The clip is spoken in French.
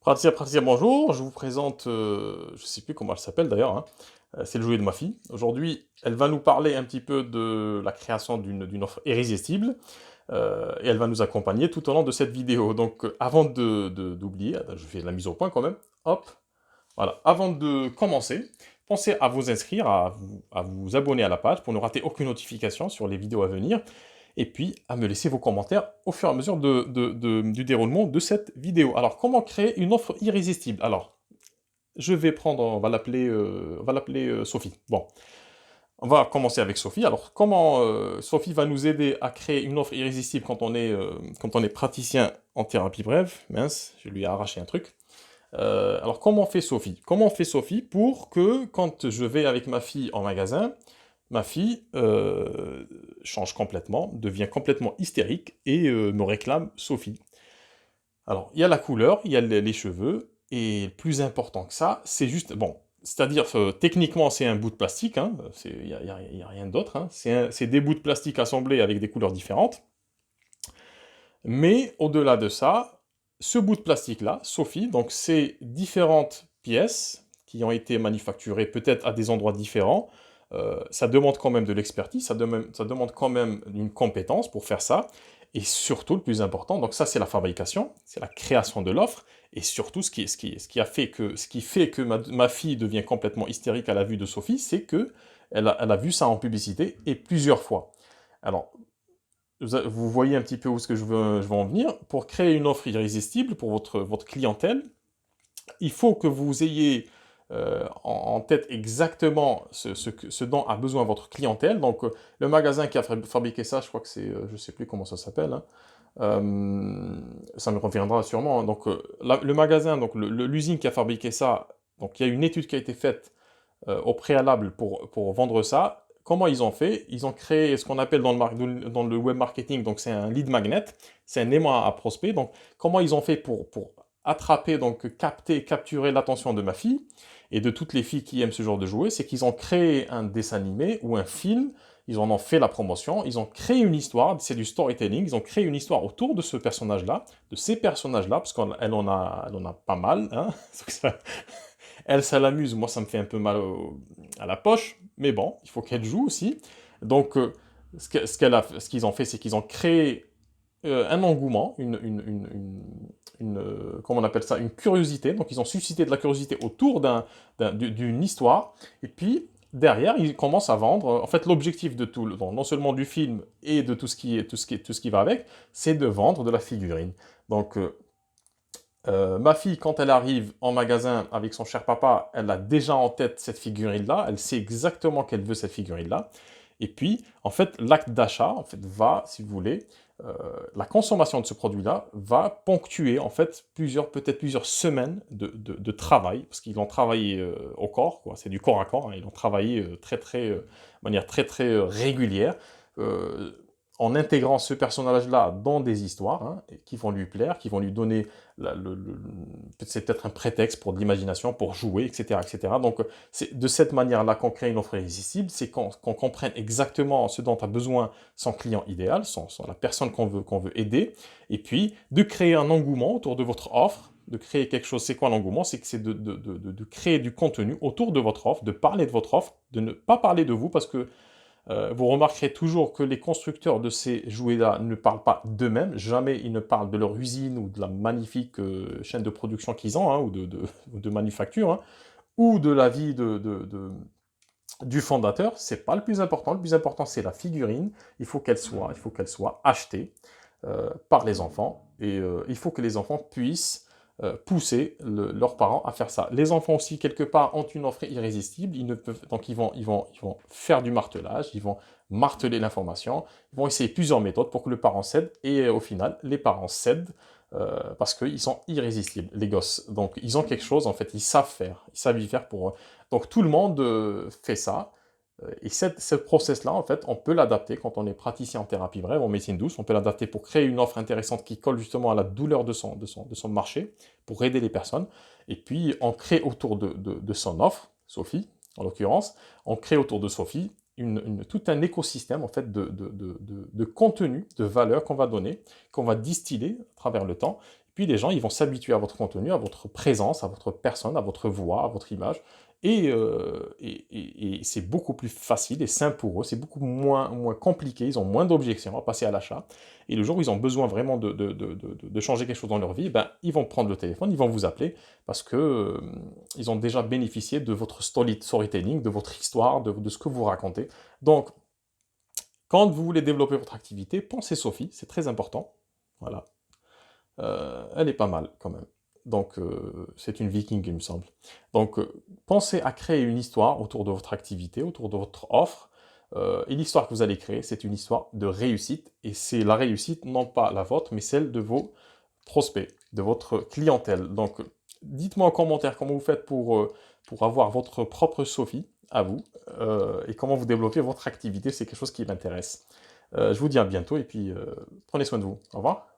Pratia, bonjour. Je vous présente, je ne sais plus comment elle s'appelle d'ailleurs, hein. C'est le jouet de ma fille. Aujourd'hui, elle va nous parler un petit peu de la création d'une offre irrésistible et elle va nous accompagner tout au long de cette vidéo. Donc, avant d'oublier, attends, je fais la mise au point quand même. Hop, voilà. Avant de commencer, pensez à vous inscrire, à vous abonner à la page pour ne rater aucune notification sur les vidéos à venir et puis à me laisser vos commentaires au fur et à mesure du déroulement de cette vidéo. Alors, comment créer une offre irrésistible? Alors, je vais prendre, on va l'appeler Sophie. Bon, on va commencer avec Sophie. Alors, comment Sophie va nous aider à créer une offre irrésistible quand on est praticien en thérapie brève? Mince, je lui ai arraché un truc. Alors, comment fait Sophie? Comment fait Sophie pour que, quand je vais avec ma fille en magasin, ma fille change complètement, devient complètement hystérique et me réclame Sophie. Alors, il y a la couleur, il y a les cheveux, et plus important que ça, c'est juste, bon, c'est-à-dire, techniquement, c'est un bout de plastique, hein, y a rien d'autre, hein, c'est des bouts de plastique assemblés avec des couleurs différentes, mais au-delà de ça, ce bout de plastique-là, Sophie, donc c'est différentes pièces qui ont été manufacturées peut-être à des endroits différents. Ça demande quand même de l'expertise, ça demande quand même une compétence pour faire ça. Et surtout, le plus important, donc ça c'est la fabrication, c'est la création de l'offre, et surtout ce qui fait que ma fille devient complètement hystérique à la vue de Sophie, c'est que elle a vu ça en publicité et plusieurs fois. Alors, vous voyez un petit peu où ce que je veux en venir. Pour créer une offre irrésistible pour votre clientèle, il faut que vous ayez en tête exactement ce dont a besoin votre clientèle. Donc, le magasin qui a fabriqué ça, je crois que c'est, je ne sais plus comment ça s'appelle, hein. Ça me reviendra sûrement, hein. Donc, le magasin, donc l'usine qui a fabriqué ça, donc il y a une étude qui a été faite au préalable pour vendre ça. Comment ils ont fait? Ils ont créé ce qu'on appelle dans le web marketing, donc c'est un lead magnet, c'est un aimant à prospect. Donc, comment ils ont fait pour attraper, donc capturer l'attention de ma fille et de toutes les filles qui aiment ce genre de jouets? C'est qu'ils ont créé un dessin animé ou un film, ils en ont fait la promotion, ils ont créé une histoire, c'est du storytelling, ils ont créé une histoire autour de ce personnage-là, de ces personnages-là, parce elle en a pas mal, hein. Elle, ça l'amuse, moi ça me fait un peu mal à la poche, mais bon, il faut qu'elle joue aussi. Donc, ce qu'ils ont fait, c'est qu'ils ont créé un engouement, comment on appelle ça, une curiosité. Donc, ils ont suscité de la curiosité autour d'une histoire, et puis derrière, ils commencent à vendre. En fait, l'objectif de tout, non seulement du film et de tout ce qui va avec, c'est de vendre de la figurine. Donc, ma fille, quand elle arrive en magasin avec son cher papa, elle a déjà en tête cette figurine-là, elle sait exactement qu'elle veut cette figurine-là. Et puis, en fait, l'acte d'achat, en fait, va, si vous voulez, euh, la consommation de ce produit-là va ponctuer, en fait, peut-être plusieurs semaines de travail, parce qu'ils l'ont travaillé au corps, quoi, c'est du corps à corps, hein, ils l'ont travaillé de manière très régulière. Euh, En intégrant ce personnage-là dans des histoires hein, qui vont lui plaire, qui vont lui donner c'est peut-être un prétexte pour de l'imagination, pour jouer, etc., etc. Donc, c'est de cette manière-là qu'on crée une offre irrésistible, c'est qu'on comprenne exactement ce dont a besoin son client idéal, la personne qu'on veut aider, et puis de créer un engouement autour de votre offre, de créer quelque chose. C'est quoi l'engouement? C'est que c'est de créer du contenu autour de votre offre, de parler de votre offre, de ne pas parler de vous, parce que vous remarquerez toujours que les constructeurs de ces jouets-là ne parlent pas d'eux-mêmes, jamais ils ne parlent de leur usine ou de la magnifique chaîne de production qu'ils ont, hein, ou de manufacture, hein, ou de la vie du fondateur. C'est pas le plus important c'est la figurine, il faut qu'elle soit achetée par les enfants, et il faut que les enfants puissent pousser leurs parents à faire ça. Les enfants aussi, quelque part, ont une offre irrésistible, donc ils vont faire du martelage, ils vont marteler l'information, ils vont essayer plusieurs méthodes pour que le parent cède, et au final, les parents cèdent parce qu'ils sont irrésistibles, les gosses. Donc, ils ont quelque chose, en fait, ils savent y faire pour... Donc, tout le monde fait ça, et ce process-là, en fait, on peut l'adapter quand on est praticien en thérapie brève, en médecine douce, on peut l'adapter pour créer une offre intéressante qui colle justement à la douleur de son marché, pour aider les personnes. Et puis, on crée autour de son offre, Sophie, en l'occurrence, on crée autour de Sophie tout un écosystème en fait, de contenu, de valeur qu'on va donner, qu'on va distiller à travers le temps. Puis les gens, ils vont s'habituer à votre contenu, à votre présence, à votre personne, à votre voix, à votre image. Et c'est beaucoup plus facile et simple pour eux, c'est beaucoup moins compliqué, ils ont moins d'objections à passer à l'achat. Et le jour où ils ont besoin vraiment de changer quelque chose dans leur vie, ben, ils vont prendre le téléphone, ils vont vous appeler, parce que ils ont déjà bénéficié de votre storytelling, de votre histoire, de ce que vous racontez. Donc, quand vous voulez développer votre activité, pensez Sophie, c'est très important. Voilà. Elle est pas mal quand même. Donc, c'est une viking, il me semble. Donc, pensez à créer une histoire autour de votre activité, autour de votre offre. Et l'histoire que vous allez créer, c'est une histoire de réussite. Et c'est la réussite, non pas la vôtre, mais celle de vos prospects, de votre clientèle. Donc, dites-moi en commentaire comment vous faites pour avoir votre propre Sophie à vous et comment vous développez votre activité. C'est quelque chose qui m'intéresse. Je vous dis à bientôt et puis prenez soin de vous. Au revoir.